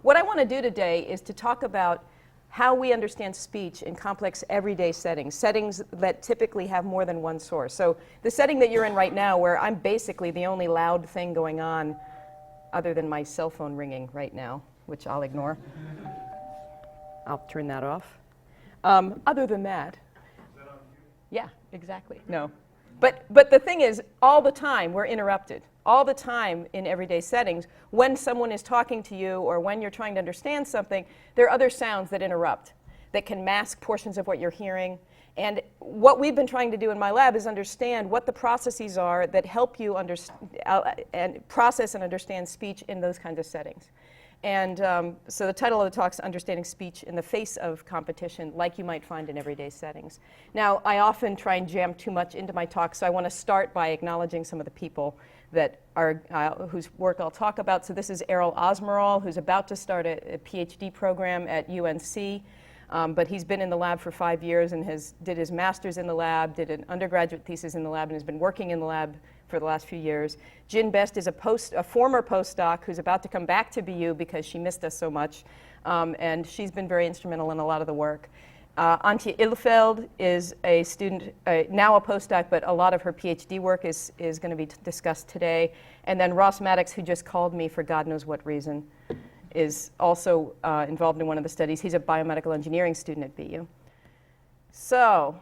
what I want to do today is to talk about how we understand speech in complex everyday settings, settings that typically have more than one source. So the setting that you're in right now, where I'm basically the only loud thing going on other than my cell phone ringing right now, which I'll ignore. I'll turn that off. Other than that. Is that on you? Yeah, exactly. No. But the thing is, all the time we're interrupted. All the time in everyday settings, when someone is talking to you or when you're trying to understand something, there are other sounds that interrupt, that can mask portions of what you're hearing. And what we've been trying to do in my lab is understand what the processes are that help you and process and understand speech in those kinds of settings. And so the title of the talk is Understanding Speech in the Face of Competition, like you might find in everyday settings. Now, I often try and jam too much into my talk, so I want to start by acknowledging some of the people that are, whose work I'll talk about. So this is Errol Osmerol, who's about to start a PhD program at UNC. But he's been in the lab for 5 years and did his master's in the lab, did an undergraduate thesis in the lab, and has been working in the lab for the last few years. Jin Best is a former postdoc who's about to come back to BU because she missed us so much, and she's been very instrumental in a lot of the work. Antje Illefeld is a student, now a postdoc, but a lot of her PhD work is going to be discussed today. And then Ross Maddox, who just called me for God knows what reason, is also involved in one of the studies. He's a biomedical engineering student at BU. So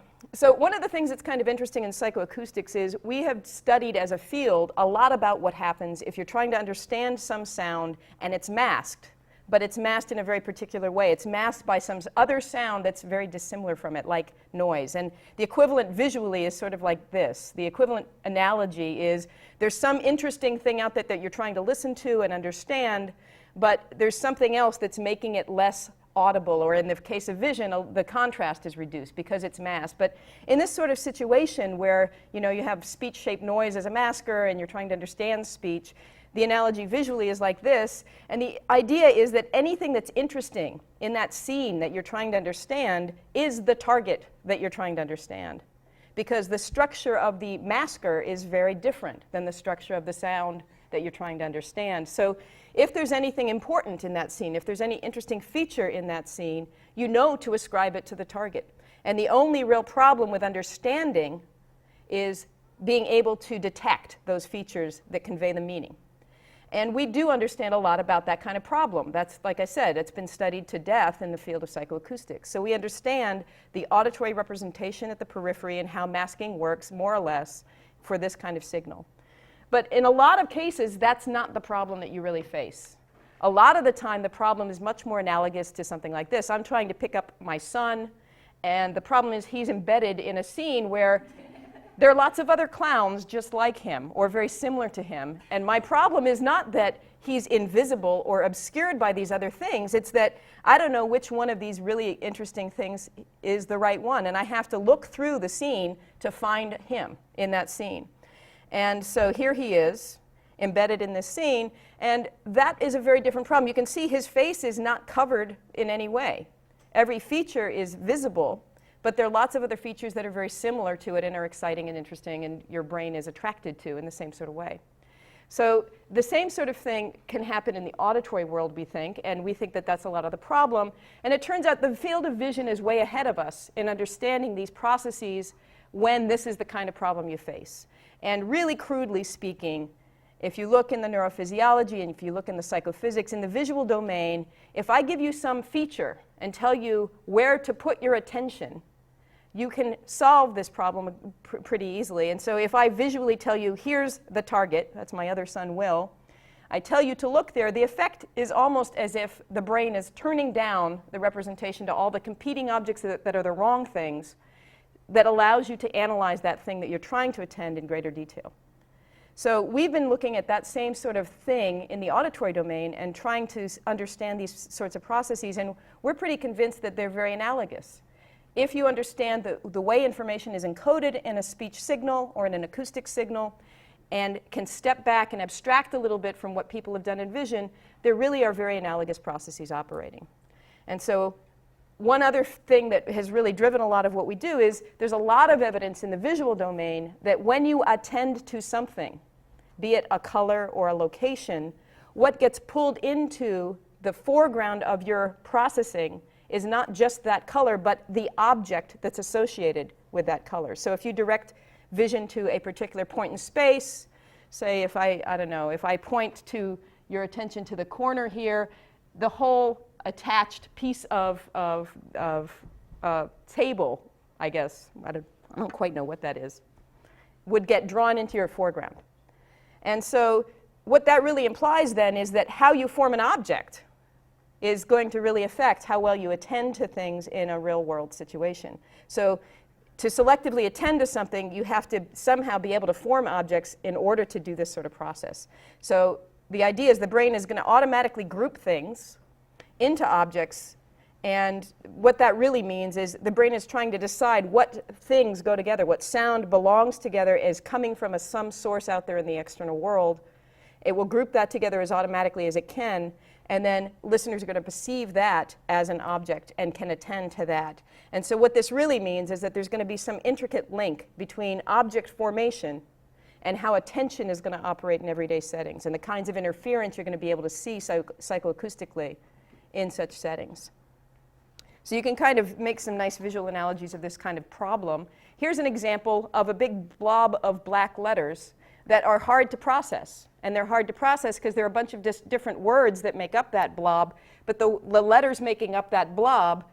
one of the things that's kind of interesting in psychoacoustics is we have studied as a field a lot about what happens if you're trying to understand some sound and it's masked, but it's masked in a very particular way. It's masked by some other sound that's very dissimilar from it, like noise. And the equivalent visually is sort of like this. The equivalent analogy is there's some interesting thing out there that you're trying to listen to and understand, but there's something else that's making it less audible, or in the case of vision, the contrast is reduced because it's masked. But in this sort of situation where you have speech-shaped noise as a masker and you're trying to understand speech, the analogy visually is like this, and the idea is that anything that's interesting in that scene that you're trying to understand is the target that you're trying to understand, because the structure of the masker is very different than the structure of the sound that you're trying to understand. So if there's anything important in that scene, if there's any interesting feature in that scene, you know to ascribe it to the target. And the only real problem with understanding is being able to detect those features that convey the meaning. And we do understand a lot about that kind of problem. That's, like I said, it's been studied to death in the field of psychoacoustics. So we understand the auditory representation at the periphery and how masking works, more or less, for this kind of signal. But in a lot of cases, that's not the problem that you really face. A lot of the time, the problem is much more analogous to something like this. I'm trying to pick up my son, and the problem is he's embedded in a scene where there are lots of other clowns just like him or very similar to him. And my problem is not that he's invisible or obscured by these other things. It's that I don't know which one of these really interesting things is the right one. And I have to look through the scene to find him in that scene. And so here he is, embedded in this scene, and that is a very different problem. You can see his face is not covered in any way. Every feature is visible, but there are lots of other features that are very similar to it and are exciting and interesting, and your brain is attracted to in the same sort of way. So the same sort of thing can happen in the auditory world, we think, and we think that that's a lot of the problem. And it turns out the field of vision is way ahead of us in understanding these processes when this is the kind of problem you face. And really crudely speaking, if you look in the neurophysiology and if you look in the psychophysics, in the visual domain, if I give you some feature and tell you where to put your attention, you can solve this problem pretty easily. And so if I visually tell you, here's the target, that's my other son, Will, I tell you to look there, the effect is almost as if the brain is turning down the representation to all the competing objects that are the wrong things, that allows you to analyze that thing that you're trying to attend in greater detail. So we've been looking at that same sort of thing in the auditory domain and trying to understand these sorts of processes, and we're pretty convinced that they're very analogous. If you understand the way information is encoded in a speech signal or in an acoustic signal and can step back and abstract a little bit from what people have done in vision, there really are very analogous processes operating. And so one other thing that has really driven a lot of what we do is there's a lot of evidence in the visual domain that when you attend to something, be it a color or a location, what gets pulled into the foreground of your processing is not just that color, but the object that's associated with that color. So if you direct vision to a particular point in space, say if I don't know, if I point to your attention to the corner here, the whole attached piece of table, I guess, I don't quite know what that is, would get drawn into your foreground. And so what that really implies then is that how you form an object is going to really affect how well you attend to things in a real world situation. So to selectively attend to something, you have to somehow be able to form objects in order to do this sort of process. So the idea is the brain is going to automatically group things into objects, and what that really means is the brain is trying to decide what things go together, what sound belongs together as coming from some source out there in the external world. It will group that together as automatically as it can, and then listeners are going to perceive that as an object and can attend to that. And so what this really means is that there's going to be some intricate link between object formation and how attention is going to operate in everyday settings, and the kinds of interference you're going to be able to see psychoacoustically in such settings. So you can kind of make some nice visual analogies of this kind of problem. Here's an example of a big blob of black letters that are hard to process. And they're hard to process because there are a bunch of different words that make up that blob, but the letters making up that blob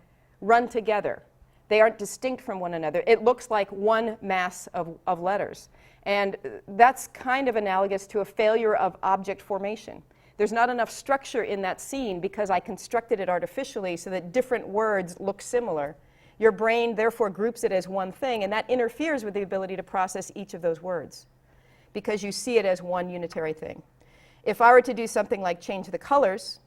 run together. They aren't distinct from one another. It looks like one mass of letters. And that's kind of analogous to a failure of object formation. There's not enough structure in that scene because I constructed it artificially so that different words look similar. Your brain therefore groups it as one thing, and that interferes with the ability to process each of those words because you see it as one unitary thing. If I were to do something like change the colors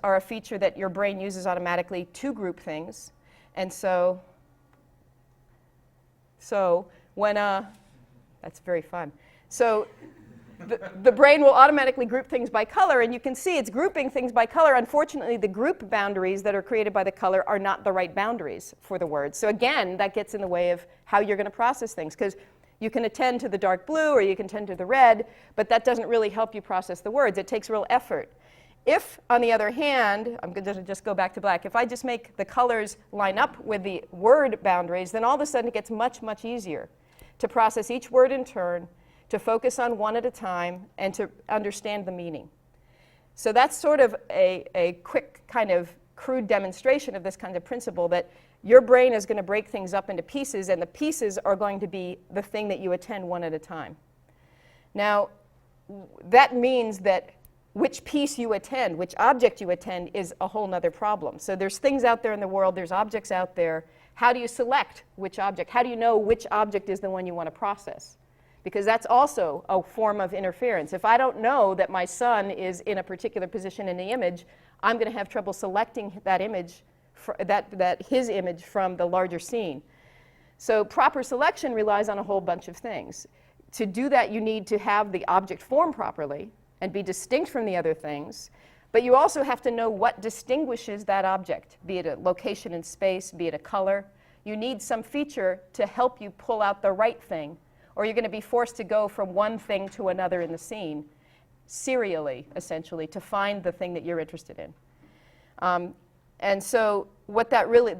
are a feature that your brain uses automatically to group things. And so when, that's very fun. So the brain will automatically group things by color, and you can see it's grouping things by color. Unfortunately, the group boundaries that are created by the color are not the right boundaries for the words. So again, that gets in the way of how you're going to process things, because you can attend to the dark blue or you can attend to the red, but that doesn't really help you process the words. It takes real effort. If, on the other hand, I'm going to just go back to black, if I just make the colors line up with the word boundaries, then all of a sudden it gets much, much easier to process each word in turn, to focus on one at a time, and to understand the meaning. So that's sort of a quick kind of crude demonstration of this kind of principle, that your brain is going to break things up into pieces, and the pieces are going to be the thing that you attend one at a time. Now, that means that which piece you attend, which object you attend, is a whole nother problem. So there's things out there in the world, there's objects out there. How do you select which object? How do you know which object is the one you want to process? Because that's also a form of interference. If I don't know that my son is in a particular position in the image, I'm going to have trouble selecting that image, his image from the larger scene. So proper selection relies on a whole bunch of things. To do that, you need to have the object form properly and be distinct from the other things, but you also have to know what distinguishes that object, be it a location in space, be it a color. You need some feature to help you pull out the right thing, or you're going to be forced to go from one thing to another in the scene, serially, essentially, to find the thing that you're interested in. And so what that really,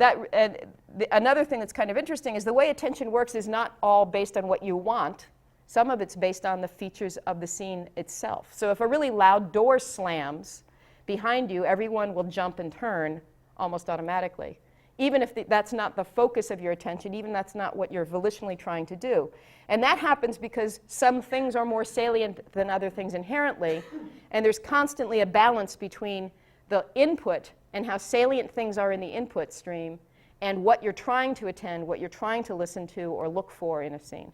another thing that's kind of interesting is the way attention works is not all based on what you want. Some of it's based on the features of the scene itself. So if a really loud door slams behind you, everyone will jump and turn almost automatically. Even if that's not the focus of your attention, even that's not what you're volitionally trying to do. And that happens because some things are more salient than other things inherently, and there's constantly a balance between the input and how salient things are in the input stream and what you're trying to attend, what you're trying to listen to or look for in a scene.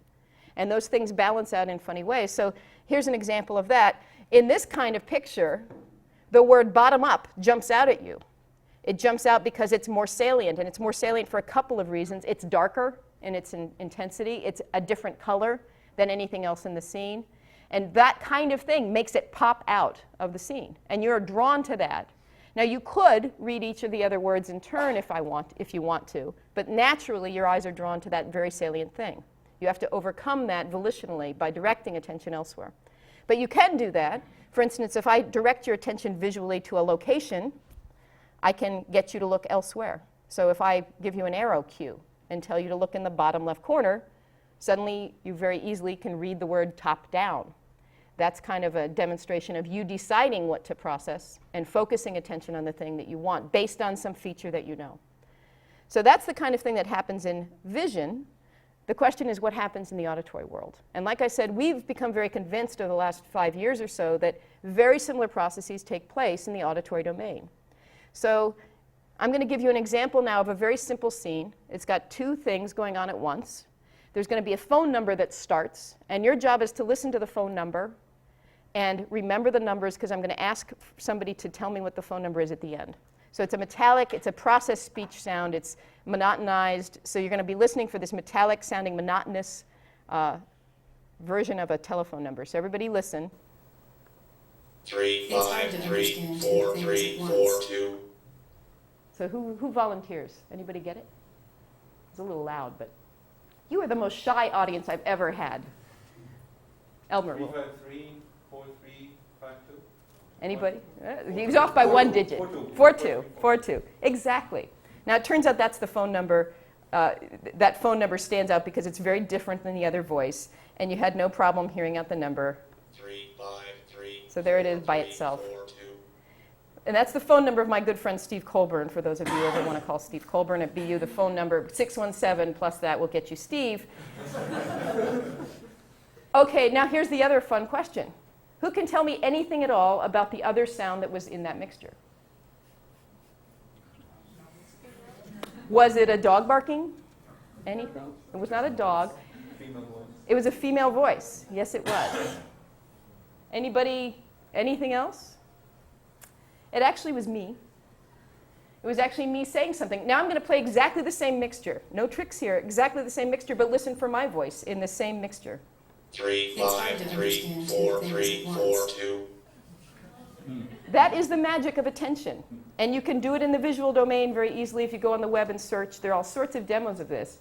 And those things balance out in funny ways. So here's an example of that. In this kind of picture, the word bottom up jumps out at you. It jumps out because it's more salient, and it's more salient for a couple of reasons. It's darker in its intensity. It's a different color than anything else in the scene. And that kind of thing makes it pop out of the scene. And you're drawn to that. Now, you could read each of the other words in turn if you want to, but naturally your eyes are drawn to that very salient thing. You have to overcome that volitionally by directing attention elsewhere. But you can do that. For instance, if I direct your attention visually to a location, I can get you to look elsewhere. So if I give you an arrow cue and tell you to look in the bottom left corner, suddenly you very easily can read the word top down. That's kind of a demonstration of you deciding what to process and focusing attention on the thing that you want based on some feature that you know. So that's the kind of thing that happens in vision. The question is what happens in the auditory world. And like I said, we've become very convinced over the last 5 years or so that very similar processes take place in the auditory domain. So I'm going to give you an example now of a very simple scene. It's got two things going on at once. There's going to be a phone number that starts, and your job is to listen to the phone number and remember the numbers, because I'm going to ask somebody to tell me what the phone number is at the end. So it's a metallic, it's a processed speech sound, it's monotonized, so you're going to be listening for this metallic sounding monotonous version of a telephone number. So everybody listen. 3 5 3 4 3 4 2. So who volunteers? Anybody get it? It's a little loud, but you are the most shy audience I've ever had. Elmer. 3 5 3 4 3 5 2. Anybody? He was off by one digit. 4 2. Exactly. Now it turns out that's the phone number. That phone number stands out because it's very different than the other voice, and you had no problem hearing out the number. 3 5 3. So there it is by 3, itself. 4 2. And that's the phone number of my good friend Steve Colburn, for those of you who ever want to call Steve Colburn at BU. The phone number 617 plus that will get you Steve. Okay, now here's the other fun question. Who can tell me anything at all about the other sound that was in that mixture? Was it a dog barking? Anything? It was not a dog. Female voice. It was a female voice. Yes, it was. Anybody, anything else? It actually was me. It was actually me saying something. Now I'm going to play exactly the same mixture. No tricks here. Exactly the same mixture, but listen for my voice in the same mixture. 3 5 3 4 3 4 2. That is the magic of attention. And you can do it in the visual domain very easily if you go on the web and search. There are all sorts of demos of this.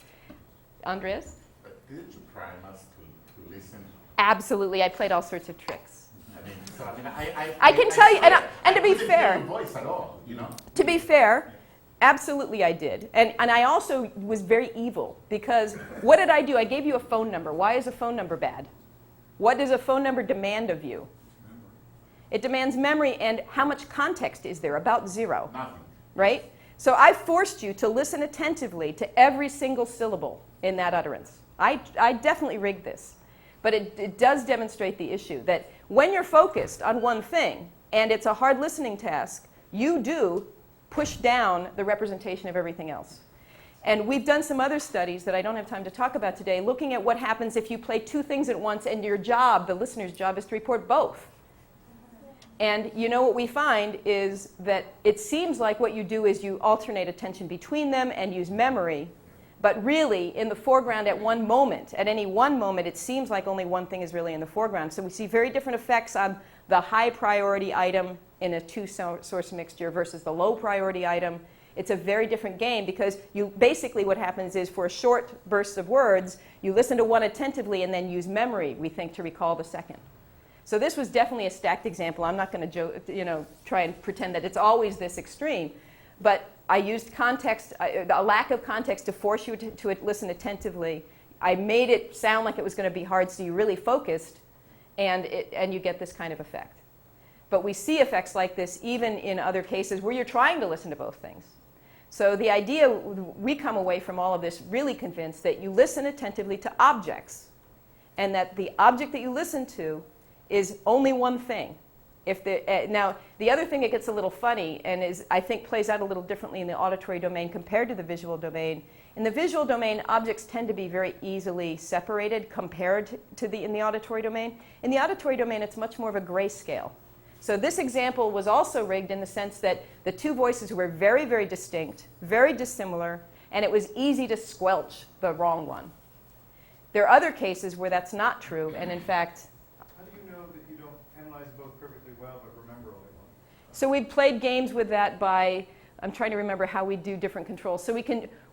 Andreas? But didn't you prime us to listen? Absolutely. I played all sorts of tricks. I can tell you, and to be fair, your voice at all, you know? To be fair, absolutely I did. And I also was very evil, because what did I do? I gave you a phone number. Why is a phone number bad? What does a phone number demand of you? It demands memory, and how much context is there? About 0. Nothing. Right? So I forced you to listen attentively to every single syllable in that utterance. I definitely rigged this. But it does demonstrate the issue that when you're focused on one thing, and it's a hard listening task, you do push down the representation of everything else. And we've done some other studies that I don't have time to talk about today, looking at what happens if you play two things at once and your job, the listener's job, is to report both. And you know what we find is that it seems like what you do is you alternate attention between them and use memory. But really, in the foreground at one moment, at any one moment, it seems like only one thing is really in the foreground. So we see very different effects on the high priority item in a two-source mixture versus the low priority item. It's a very different game, because you basically what happens is for short bursts of words, you listen to one attentively and then use memory, we think, to recall the second. So this was definitely a stacked example. I'm not going to try and pretend that it's always this extreme. But I used context, a lack of context, to force you to listen attentively. I made it sound like it was going to be hard, so you really focused, and you get this kind of effect. But we see effects like this even in other cases where you're trying to listen to both things. So the idea, we come away from all of this really convinced that you listen attentively to objects, and that the object that you listen to is only one thing. Now, the other thing that gets a little funny, and I think plays out a little differently in the auditory domain compared to the visual domain. In the visual domain, objects tend to be very easily separated compared to in the auditory domain. In the auditory domain, it's much more of a grayscale. So this example was also rigged in the sense that the two voices were very, very distinct, very dissimilar, and it was easy to squelch the wrong one. There are other cases where that's not true, and in fact, How do you know that you don't analyze both perfectly well but remember only one? so we played games with that by, I'm trying to remember how we do different controls. So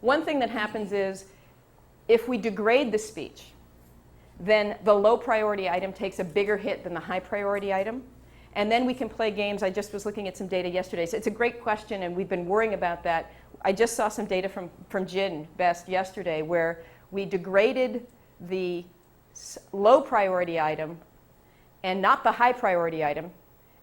one thing that happens is, if we degrade the speech, then the low priority item takes a bigger hit than the high priority item. And then we can play games. I just was looking at some data yesterday. So it's a great question, and we've been worrying about that. I just saw some data from Jin Best yesterday where we degraded the low priority item and not the high priority item,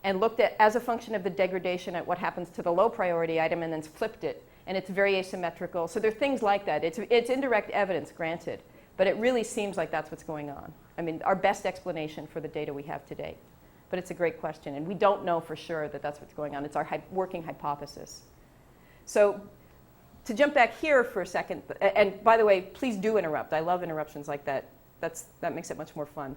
and looked at, as a function of the degradation, at what happens to the low priority item, and then flipped it. And it's very asymmetrical. So there are things like that. It's indirect evidence, granted, but it really seems like that's what's going on. I mean, our best explanation for the data we have today. But it's a great question, and we don't know for sure that that's what's going on. It's our working hypothesis. So to jump back here for a second, and by the way, please do interrupt. I love interruptions like that. That makes it much more fun.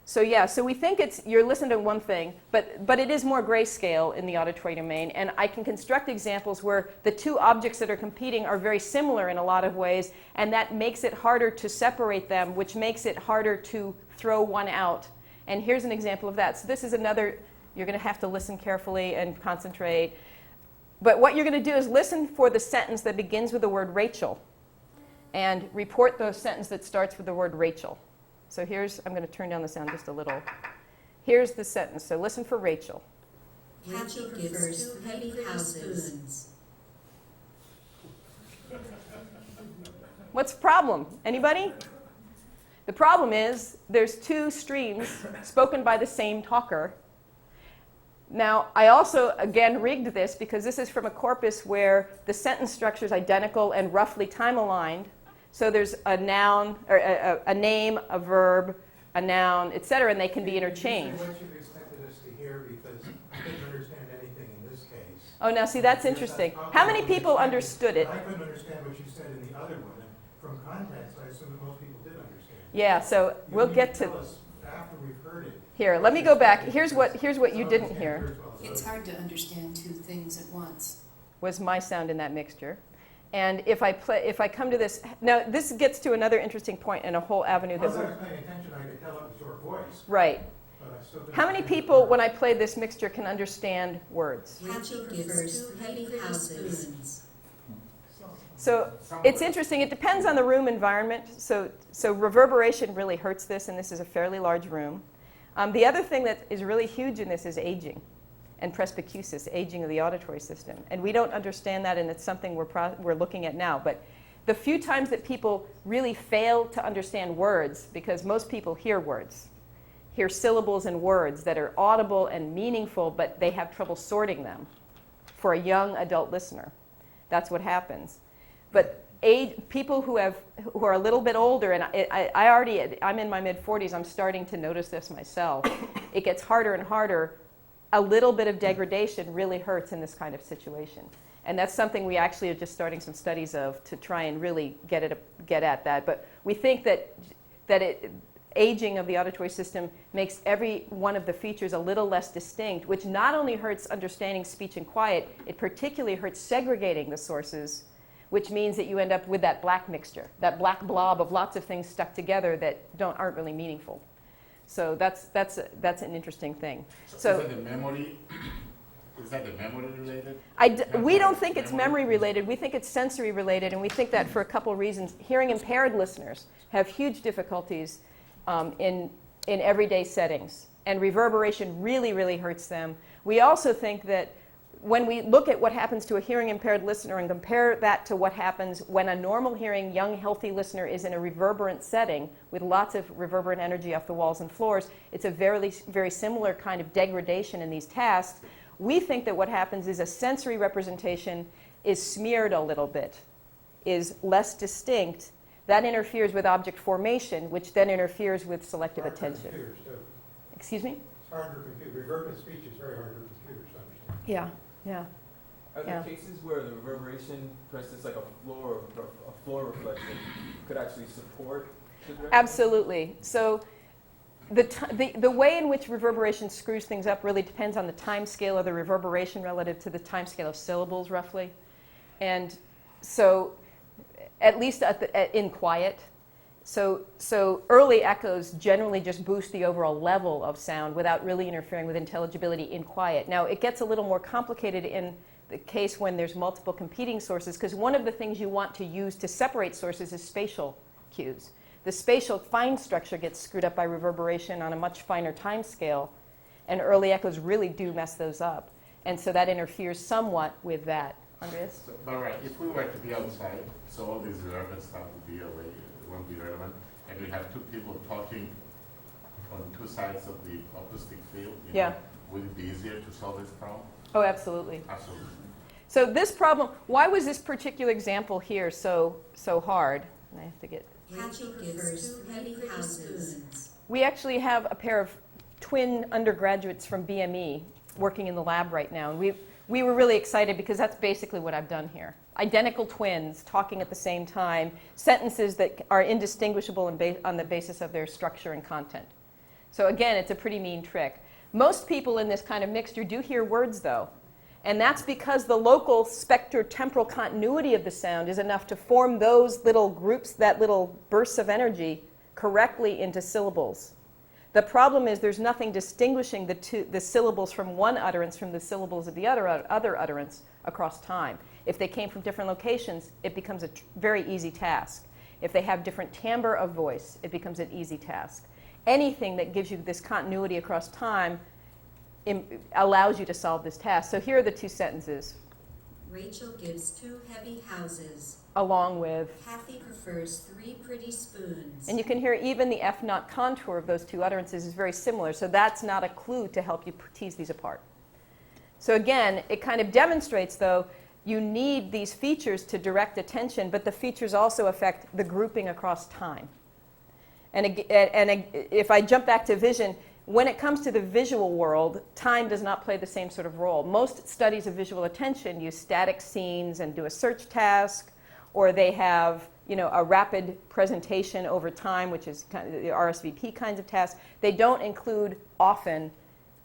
So we think you're listening to one thing, but it is more grayscale in the auditory domain, and I can construct examples where the two objects that are competing are very similar in a lot of ways, and that makes it harder to separate them, which makes it harder to throw one out. And here's an example of that. So this is another, you're going to have to listen carefully and concentrate. But what you're going to do is listen for the sentence that begins with the word Rachel and report the sentence that starts with the word Rachel. So I'm going to turn down the sound just a little. Here's the sentence. So listen for Rachel. Rachel prefers two heavy houses. What's the problem? Anybody? The problem is there's two streams spoken by the same talker. Now, I also, again, rigged this because this is from a corpus where the sentence structure is identical and roughly time-aligned. So there's a noun, or a name, a verb, a noun, et cetera, and they can be interchanged. What you've expected us to hear, because I couldn't understand anything in this case. Oh, now see, that's interesting. How many people understood it? I couldn't understand what you said in the other one, and from context, I assume that most people did understand. Yeah, so we'll get to... Tell us after we've heard it. Here, let me go back. Here's what you didn't hear. It's hard to understand two things at once. Was my sound in that mixture. And if I come to this, now this gets to another interesting point in a whole avenue that Once I we're... was paying attention, I could tell it was your voice. Right. But I still couldn't How many understand people, it. when I play this mixture, can understand words? Rachel prefers two heavy houses. So it's interesting. It depends on the room environment. So reverberation really hurts this, and this is a fairly large room. The other thing that is really huge in this is aging and presbycusis, aging of the auditory system. And we don't understand that, and it's something we're looking at now. But the few times that people really fail to understand words, because most people hear words, hear syllables and words that are audible and meaningful, but they have trouble sorting them for a young adult listener. That's what happens. But people who are a little bit older, and I'm in my mid-40s, I'm starting to notice this myself. It gets harder and harder. A little bit of degradation really hurts in this kind of situation. And that's something we actually are just starting some studies of to try and really get at that. But we think that aging of the auditory system makes every one of the features a little less distinct, which not only hurts understanding speech and quiet, it particularly hurts segregating the sources, which means that you end up with that black mixture, that black blob of lots of things stuck together that aren't really meaningful. So that's an interesting thing. So is that the memory? Is that the memory related? We don't think it's memory related. We think it's sensory related, and we think that for a couple of reasons. Hearing impaired listeners have huge difficulties in everyday settings, and reverberation really, really hurts them. We also think that when we look at what happens to a hearing impaired listener and compare that to what happens when a normal hearing, young, healthy listener is in a reverberant setting with lots of reverberant energy off the walls and floors, it's a very, very similar kind of degradation in these tasks. We think that what happens is a sensory representation is smeared a little bit, is less distinct. That interferes with object formation, which then interferes with selective attention. Computers, too. Excuse me? It's hard for computers. Reverberant speech is very hard for computers to understand. Yeah, yeah. Are Yeah. there cases where the reverberation, for instance, like a floor reflection, could actually support the direction? Absolutely. So the way in which reverberation screws things up really depends on the time scale of the reverberation relative to the time scale of syllables, roughly. And so, at least in quiet. So early echoes generally just boost the overall level of sound without really interfering with intelligibility in quiet. Now, it gets a little more complicated in the case when there's multiple competing sources, because one of the things you want to use to separate sources is spatial cues. The spatial fine structure gets screwed up by reverberation on a much finer time scale. And early echoes really do mess those up. And so that interferes somewhat with that. Andreas? So, but right, if we were to be outside, so all this relevant stuff won't be relevant, and we have two people talking on two sides of the acoustic field, Yeah. would it be easier to solve this problem? Oh, absolutely. Absolutely. So this problem, why was this particular example here so hard? And I have to get... Rachel gives 2 heavy spoons. We actually have a pair of twin undergraduates from BME working in the lab right now. And we were really excited because that's basically what I've done here. Identical twins talking at the same time, sentences that are indistinguishable on the basis of their structure and content. So again, it's a pretty mean trick. Most people in this kind of mixture do hear words, though. And that's because the local spectro-temporal continuity of the sound is enough to form those little groups, that little bursts of energy, correctly into syllables. The problem is there's nothing distinguishing the syllables from one utterance from the syllables of the other utterance across time. If they came from different locations, it becomes a very easy task. If they have different timbre of voice, it becomes an easy task. Anything that gives you this continuity across time allows you to solve this task. So here are the two sentences, Rachel gives 2 heavy houses. along with, Kathy prefers 3 pretty spoons. and you can hear even the F-naught contour of those two utterances is very similar, so that's not a clue to help you tease these apart. So again, it kind of demonstrates, though, you need these features to direct attention, but the features also affect the grouping across time. And if I jump back to vision, when it comes to the visual world, time does not play the same sort of role. Most studies of visual attention use static scenes and do a search task, or they have a rapid presentation over time, which is kind of the RSVP kinds of tasks. They don't include often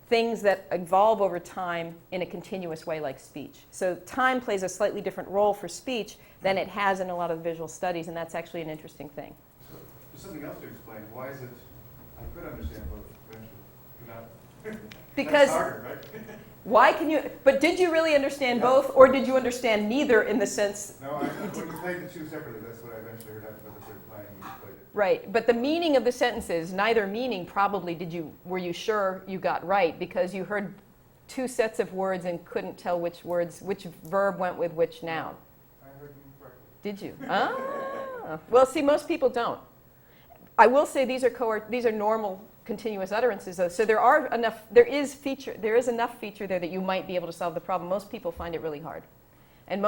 things that evolve over time in a continuous way like speech. So time plays a slightly different role for speech than it has in a lot of visual studies, and that's actually an interesting thing. So, there's something else to explain. Why is it, I could understand both eventually, but not. Because That's harder, right? why can you, but did you really understand both, or did you understand neither in the sense, No, when you played the two separately, that's what I eventually heard after the third playing, you played it. right, but the meaning of the sentences, neither meaning probably were you sure you got right, because you heard two sets of words and couldn't tell which verb went with which noun. I heard you correctly. Did you? Ah. Well, see, most people don't. I will say these are normal continuous utterances, though. So there is enough feature there that you might be able to solve the problem. Most people find it really hard. And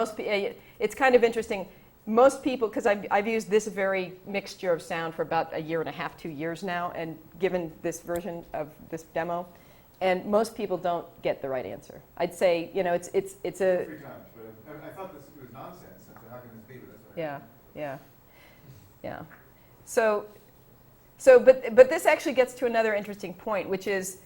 it's kind of interesting. Most people, because I've used this very mixture of sound for about 1.5 years, 2 years now, and given this version of this demo, and most people don't get the right answer. I'd say, it's a... 3 times, but I thought this was nonsense, and so how can this be, but that's what I Yeah. But this actually gets to another interesting point, which is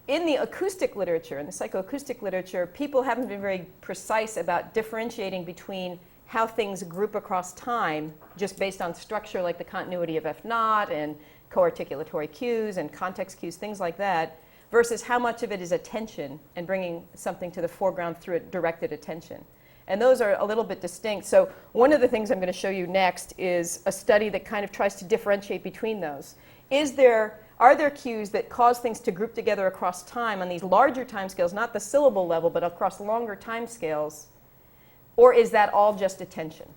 in the acoustic literature, in the psychoacoustic literature, people haven't been very precise about differentiating between how things group across time just based on structure, like the continuity of F-naught and co-articulatory cues and context cues, things like that, versus how much of it is attention and bringing something to the foreground through directed attention. And those are a little bit distinct. So one of the things I'm going to show you next is a study that kind of tries to differentiate between those. Are there cues that cause things to group together across time on these larger time scales, not the syllable level, but across longer time scales? Or is that all just attention?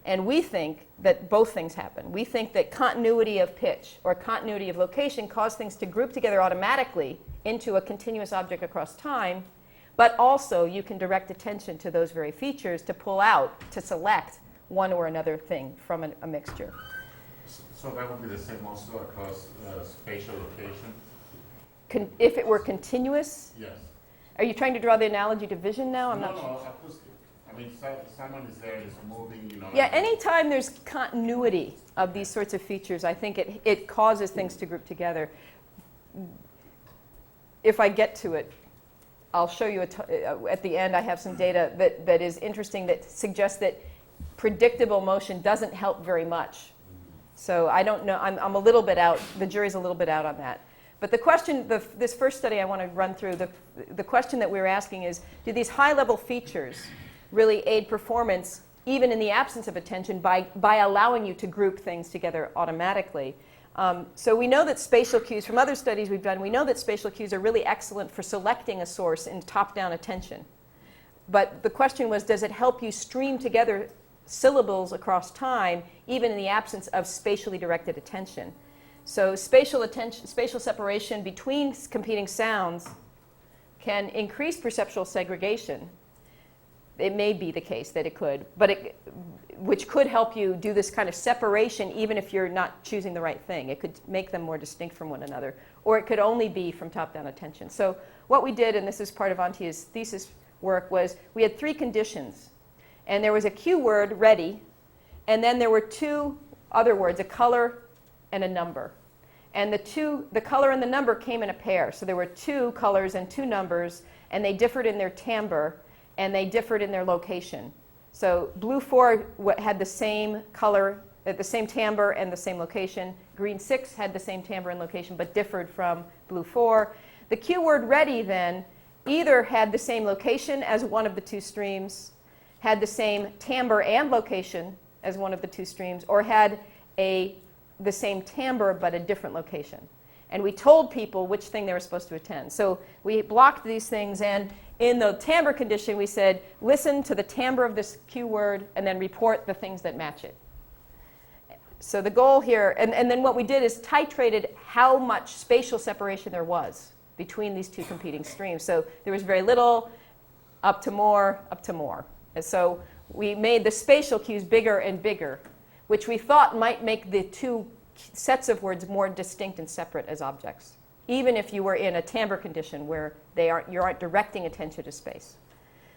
And we think that both things happen. We think that continuity of pitch or continuity of location cause things to group together automatically into a continuous object across time, but also you can direct attention to those very features to pull out, to select one or another thing from a mixture. So that would be the same also across spatial location? If it were continuous, Yes. are you trying to draw the analogy to vision now? I'm not sure. No, acoustic. I mean, someone is there and is moving, Yeah, anytime there's continuity of these sorts of features, I think it causes things to group together. If I get to it, I'll show you at the end. I have some data that is interesting that suggests that predictable motion doesn't help very much. So I don't know. I'm a little bit out. The jury's a little bit out on that. But the question, this first study I want to run through, the question that we were asking is, do these high-level features really aid performance, even in the absence of attention, by allowing you to group things together automatically? So we know that spatial cues, from other studies we've done, we know that spatial cues are really excellent for selecting a source in top-down attention. But the question was, does it help you stream together syllables across time, even in the absence of spatially directed attention? So spatial separation between competing sounds can increase perceptual segregation. It may be the case that it could, but which could help you do this kind of separation even if you're not choosing the right thing. It could make them more distinct from one another, or it could only be from top-down attention. So what we did, and this is part of Antje's thesis work, was we had 3 conditions. And there was a cue word, ready, and then there were 2 other words, a color and a number. And the color and the number came in a pair. So there were 2 colors and 2 numbers, and they differed in their timbre, and they differed in their location. So blue 4 had the same color, the same timbre and the same location. Green 6 had the same timbre and location, but differed from blue 4. The cue word ready then either had the same location as one of the 2 streams, had the same timbre and location as one of the 2 streams, or had the same timbre but a different location. And we told people which thing they were supposed to attend. So we blocked these things, and in the timbre condition we said, listen to the timbre of this cue word and then report the things that match it. So the goal here, and then what we did is titrated how much spatial separation there was between these 2 competing streams. So there was very little, up to more, up to more. And so we made the spatial cues bigger and bigger, which we thought might make the 2 sets of words more distinct and separate as objects, even if you were in a timbre condition where you aren't directing attention to space.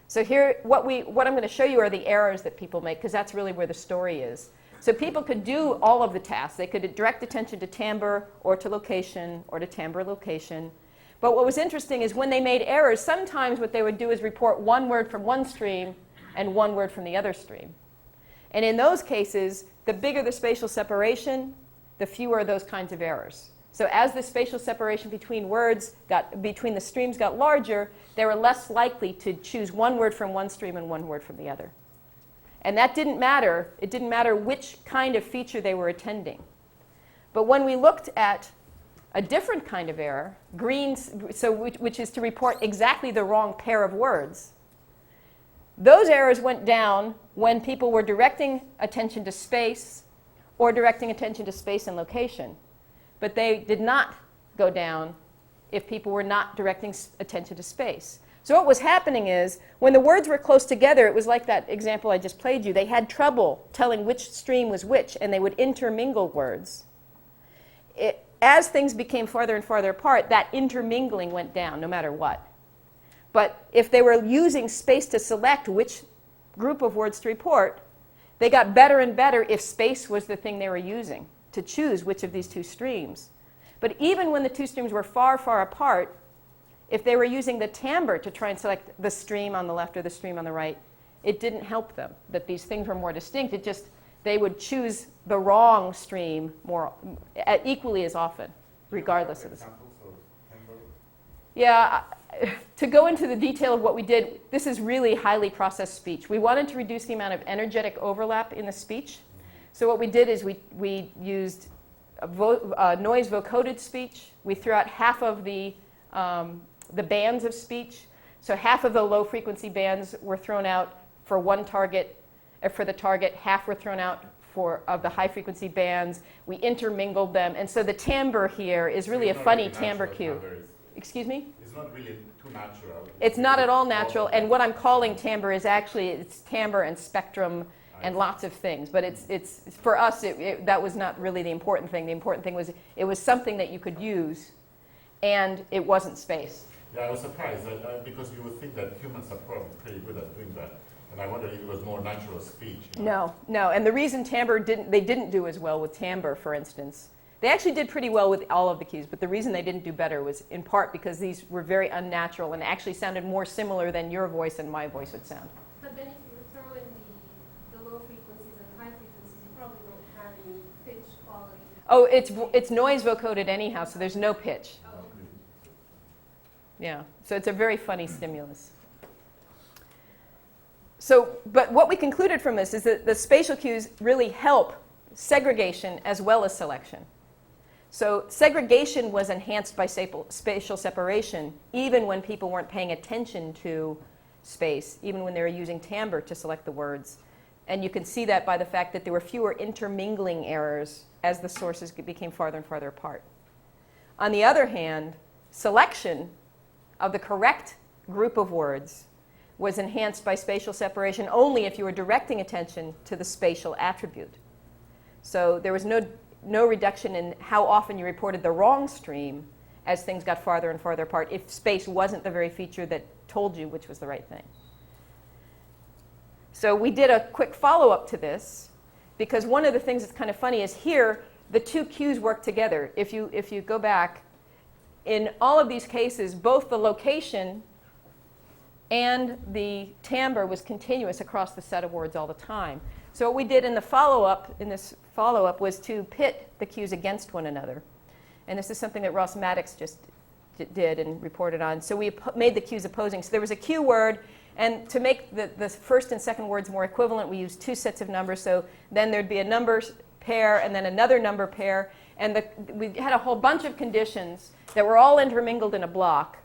So here, what I'm going to show you are the errors that people make, because that's really where the story is. So people could do all of the tasks. They could direct attention to timbre or to location or to timbre location. But what was interesting is when they made errors, sometimes what they would do is report 1 word from one stream and 1 word from the other stream. And in those cases, the bigger the spatial separation, the fewer those kinds of errors. So as the spatial separation between the streams got larger, they were less likely to choose 1 word from one stream and 1 word from the other. And that didn't matter. It didn't matter which kind of feature they were attending. But when we looked at a different kind of error, which is to report exactly the wrong pair of words, those errors went down when people were directing attention to space or directing attention to space and location. But they did not go down if people were not directing attention to space. So what was happening is, when the words were close together, it was like that example I just played you. They had trouble telling which stream was which, and they would intermingle words. As things became farther and farther apart, that intermingling went down, no matter what. But if they were using space to select which group of words to report, they got better and better if space was the thing they were using to choose which of these 2 streams. But even when the 2 streams were far, far apart, if they were using the timbre to try and select the stream on the left or the stream on the right, it didn't help them that these things were more distinct. It just, they would choose the wrong stream equally as often, regardless of the stream. Yeah, to go into the detail of what we did, this is really highly processed speech. We wanted to reduce the amount of energetic overlap in the speech. So what we did is we used noise vocoded speech. We threw out half of the bands of speech. So half of the low frequency bands were thrown out for one target, for the target. Half were thrown out of the high frequency bands. We intermingled them. And so the timbre here is really a funny timbre cue. Excuse me? It's not really too natural. It's not at all natural. And what I'm calling timbre is actually, it's timbre and spectrum and lots of things. But it's for us, that was not really the important thing. The important thing was it was something that you could use, and it wasn't space. Yeah, I was surprised because you would think that humans are probably pretty good at doing that. And I wondered if it was more natural speech. You know? No. And the reason they didn't do as well with timbre, for instance. They actually did pretty well with all of the cues, but the reason they didn't do better was in part because these were very unnatural and actually sounded more similar than your voice and my voice would sound. But then if you throw in the low frequencies and high frequencies, you probably don't have any pitch quality. Oh, it's noise vocoded anyhow, so there's no pitch. Oh, okay. Yeah, so it's a very funny stimulus. So, but what we concluded from this is that the spatial cues really help segregation as well as selection. So segregation was enhanced by spatial separation, even when people weren't paying attention to space, even when they were using timbre to select the words. And you can see that by the fact that there were fewer intermingling errors as the sources became farther and farther apart. On the other hand, selection of the correct group of words was enhanced by spatial separation only if you were directing attention to the spatial attribute. So there was no reduction in how often you reported the wrong stream as things got farther and farther apart if space wasn't the very feature that told you which was the right thing. So we did a quick follow-up to this, because one of the things that's kind of funny is here the two cues work together. If you go back, in all of these cases, both the location and the timbre was continuous across the set of words all the time. So what we did in the this follow-up was to pit the cues against one another. And this is something that Ross Maddox just did and reported on. So we made the cues opposing. So there was a cue word, and to make the first and second words more equivalent, we used two sets of numbers. So then there'd be a number pair and then another number pair. And we had a whole bunch of conditions that were all intermingled in a block.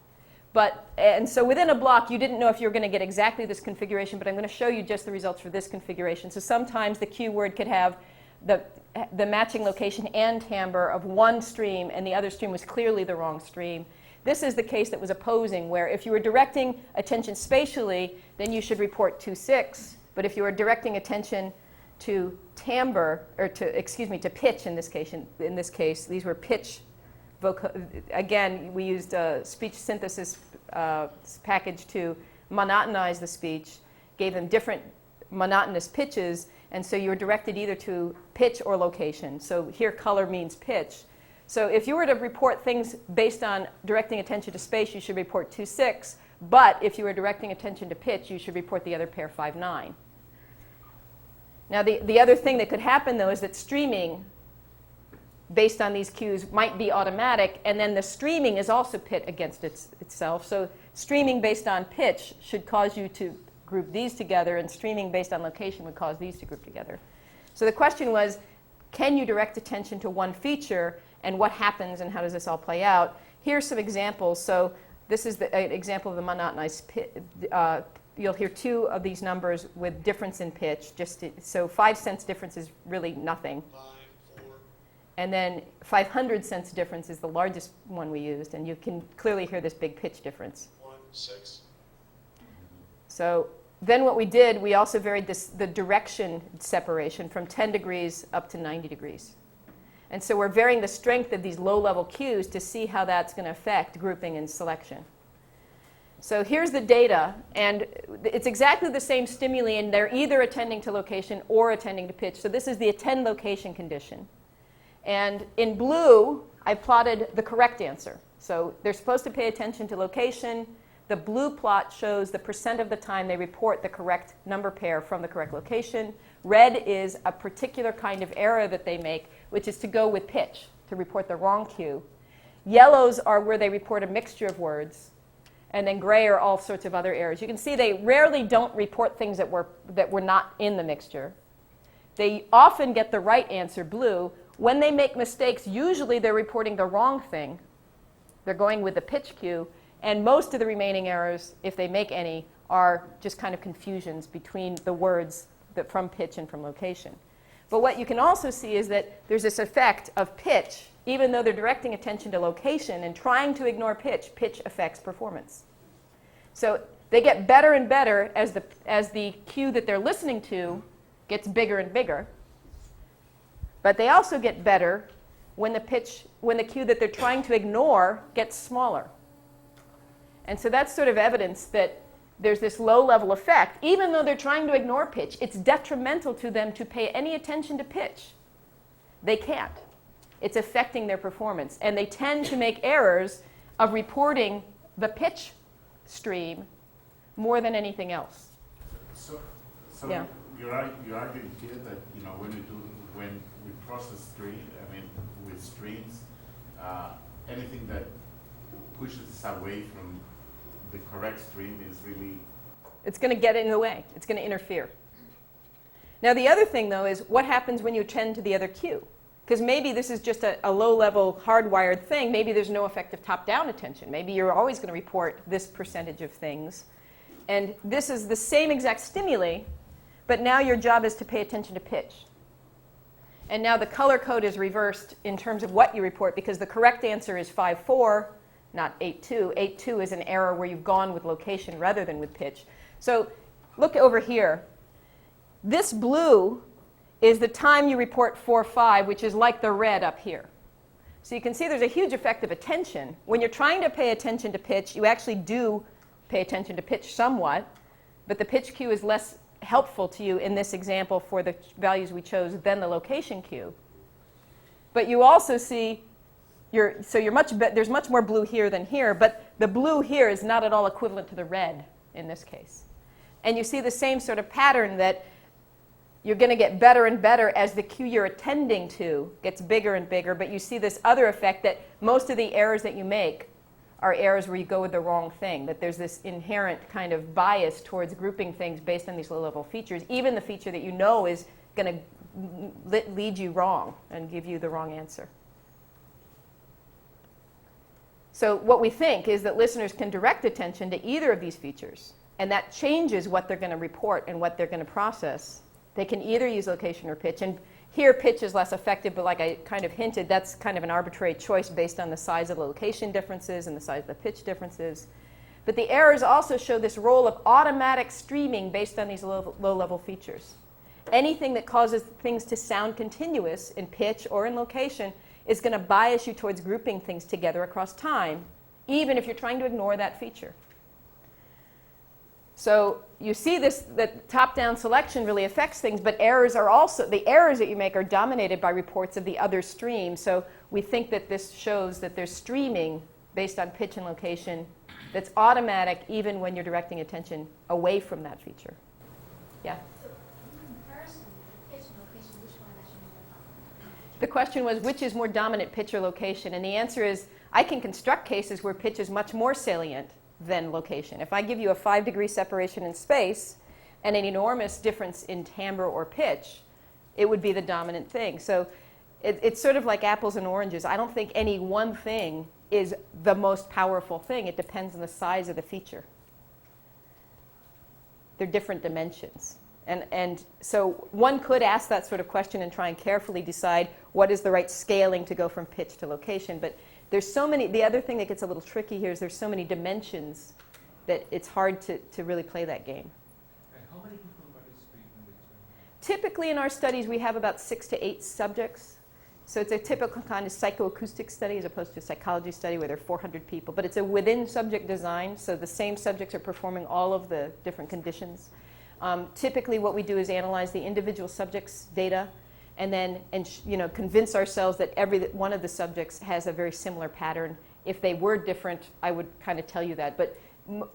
And so within a block, you didn't know if you were going to get exactly this configuration, but I'm going to show you just the results for this configuration. So sometimes the cue word could have the matching location and timbre of one stream, and the other stream was clearly the wrong stream. This is the case that was opposing, where if you were directing attention spatially, then you should report 2-6. But if you were directing attention to timbre, or to pitch in this case, these were pitch. Again, we used a speech synthesis package to monotonize the speech, gave them different monotonous pitches, and so you were directed either to pitch or location. So here color means pitch. So if you were to report things based on directing attention to space, you should report 2-6, but if you were directing attention to pitch, you should report the other pair 5-9. Now the other thing that could happen, though, is that streaming based on these cues might be automatic, and then the streaming is also pit against itself. So streaming based on pitch should cause you to group these together, and streaming based on location would cause these to group together. So the question was, can you direct attention to one feature, and what happens, and how does this all play out? Here's some examples. So this is an example of the monotonized pitch. You'll hear two of these numbers with difference in pitch. So 5 cents difference is really nothing. And then 500 cents difference is the largest one we used, and you can clearly hear this big pitch difference. 1-6. So then what we did, we also varied the direction separation from 10 degrees up to 90 degrees. And so we're varying the strength of these low-level cues to see how that's going to affect grouping and selection. So here's the data, and it's exactly the same stimuli, and they're either attending to location or attending to pitch. So this is the attend location condition. And in blue, I plotted the correct answer. So they're supposed to pay attention to location. The blue plot shows the % of the time they report the correct number pair from the correct location. Red is a particular kind of error that they make, which is to go with pitch, to report the wrong cue. Yellows are where they report a mixture of words. And then gray are all sorts of other errors. You can see they rarely don't report things that were not in the mixture. They often get the right answer, blue. When they make mistakes, usually they're reporting the wrong thing. They're going with the pitch cue. And most of the remaining errors, if they make any, are just kind of confusions between the words from pitch and from location. But what you can also see is that there's this effect of pitch. Even though they're directing attention to location and trying to ignore pitch, pitch affects performance. So they get better and better as the cue that they're listening to gets bigger and bigger. But they also get better when the cue that they're trying to ignore gets smaller. And so that's sort of evidence that there's this low-level effect. Even though they're trying to ignore pitch, it's detrimental to them to pay any attention to pitch. They can't. It's affecting their performance. And they tend to make errors of reporting the pitch stream more than anything else. So Yeah. you're arguing here that when we process with streams, anything that pushes us away from the correct stream is really... It's going to get in the way. It's going to interfere. Now the other thing, though, is what happens when you attend to the other cue? Because maybe this is just a low-level hardwired thing. Maybe there's no effective top-down attention. Maybe you're always going to report this percentage of things. And this is the same exact stimuli, but now your job is to pay attention to pitch. And now the color code is reversed in terms of what you report, because the correct answer is 5-4, not 8-2. 8-2 is an error where you've gone with location rather than with pitch. So look over here. This blue is the time you report 4-5, which is like the red up here. So you can see there's a huge effect of attention. When you're trying to pay attention to pitch, you actually do pay attention to pitch somewhat, but the pitch cue is less helpful to you in this example for the values we chose than the location cue. But you also see there's much more blue here than here, but the blue here is not at all equivalent to the red in this case. And you see the same sort of pattern that you're going to get better and better as the cue you're attending to gets bigger and bigger, but you see this other effect that most of the errors that you make are errors where you go with the wrong thing, that there's this inherent kind of bias towards grouping things based on these low-level features, even the feature that you know is going to lead you wrong and give you the wrong answer. So what we think is that listeners can direct attention to either of these features, and that changes what they're going to report and what they're going to process. They can either use location or pitch, and here pitch is less effective, but like I kind of hinted, that's kind of an arbitrary choice based on the size of the location differences and the size of the pitch differences. But the errors also show this role of automatic streaming based on these low-level features. Anything that causes things to sound continuous in pitch or in location is going to bias you towards grouping things together across time, even if you're trying to ignore that feature. So you see that top-down selection really affects things, but errors are also, the errors that you make are dominated by reports of the other stream. So we think that this shows that there's streaming based on pitch and location that's automatic even when you're directing attention away from that feature. Yeah? So in comparison, pitch and location, which one actually more dominant? The question was, which is more dominant, pitch or location? And the answer is, I can construct cases where pitch is much more salient than location. If I give you a 5-degree separation in space and an enormous difference in timbre or pitch, it would be the dominant thing. So it's sort of like apples and oranges. I don't think any one thing is the most powerful thing. It depends on the size of the feature. They're different dimensions. And so one could ask that sort of question and try and carefully decide what is the right scaling to go from pitch to location. But there's so many, the other thing that gets a little tricky here is there's so many dimensions that it's hard to really play that game. How many people participate in the experiment? Typically in our studies we have about 6 to 8 subjects. So it's a typical kind of psychoacoustic study as opposed to a psychology study where there are 400 people. But it's a within subject design, so the same subjects are performing all of the different conditions. Typically what we do is analyze the individual subjects' data and then convince ourselves that every one of the subjects has a very similar pattern. If they were different, I would kind of tell you that. But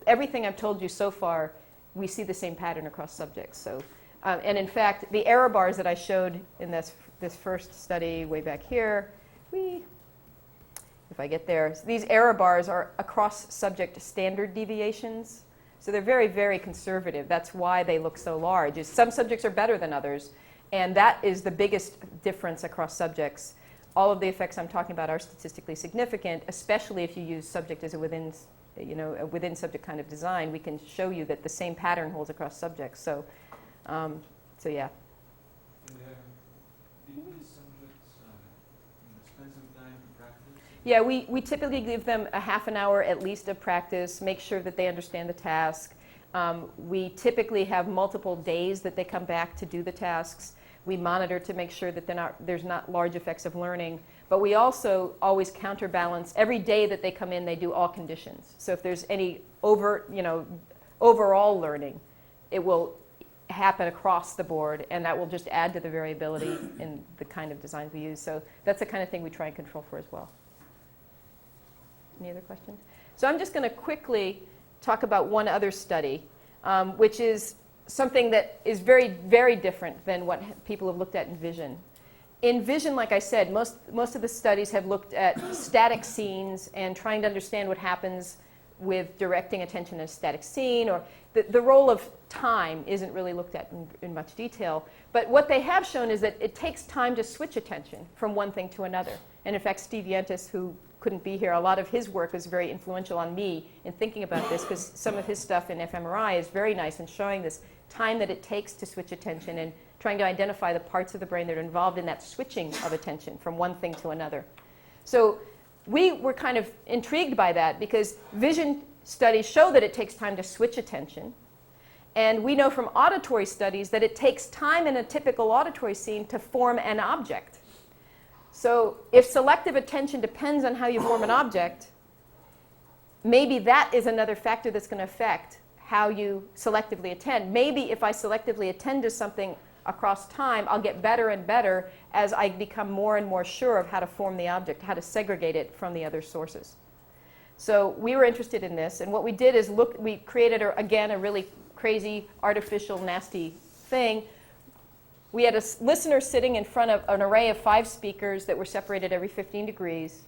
everything I've told you so far, we see the same pattern across subjects. So, and in fact, the error bars that I showed in this first study way back here, if I get there, these error bars are across subject standard deviations. So they're very, very conservative. That's why they look so large. Some subjects are better than others. And that is the biggest difference across subjects. All of the effects I'm talking about are statistically significant, especially if you use subject as a within subject kind of design. We can show you that the same pattern holds across subjects. So yeah. And do these subjects spend some time to practice? Yeah, we typically give them a half an hour at least of practice, make sure that they understand the task. We typically have multiple days that they come back to do the tasks. We monitor to make sure that there's not large effects of learning. But we also always counterbalance. Every day that they come in, they do all conditions. So if there's any overall learning, it will happen across the board, and that will just add to the variability in the kind of designs we use. So that's the kind of thing we try and control for as well. Any other questions? So I'm just going to quickly talk about one other study, which is something that is very, very different than what people have looked at in vision. In vision, like I said, most of the studies have looked at static scenes and trying to understand what happens with directing attention in a static scene, or the role of time isn't really looked at in much detail. But what they have shown is that it takes time to switch attention from one thing to another. And in fact, Steve Yentis, who couldn't be here, a lot of his work was very influential on me in thinking about this, because some of his stuff in fMRI is very nice in showing this time that it takes to switch attention and trying to identify the parts of the brain that are involved in that switching of attention from one thing to another. So we were kind of intrigued by that, because vision studies show that it takes time to switch attention. And we know from auditory studies that it takes time in a typical auditory scene to form an object. So if selective attention depends on how you form an object, maybe that is another factor that's going to affect how you selectively attend. Maybe if I selectively attend to something across time, I'll get better and better as I become more and more sure of how to form the object, how to segregate it from the other sources. So we were interested in this, and what we did is we created, again, a really crazy, artificial, nasty thing. We had a listener sitting in front of an array of 5 speakers that were separated every 15 degrees.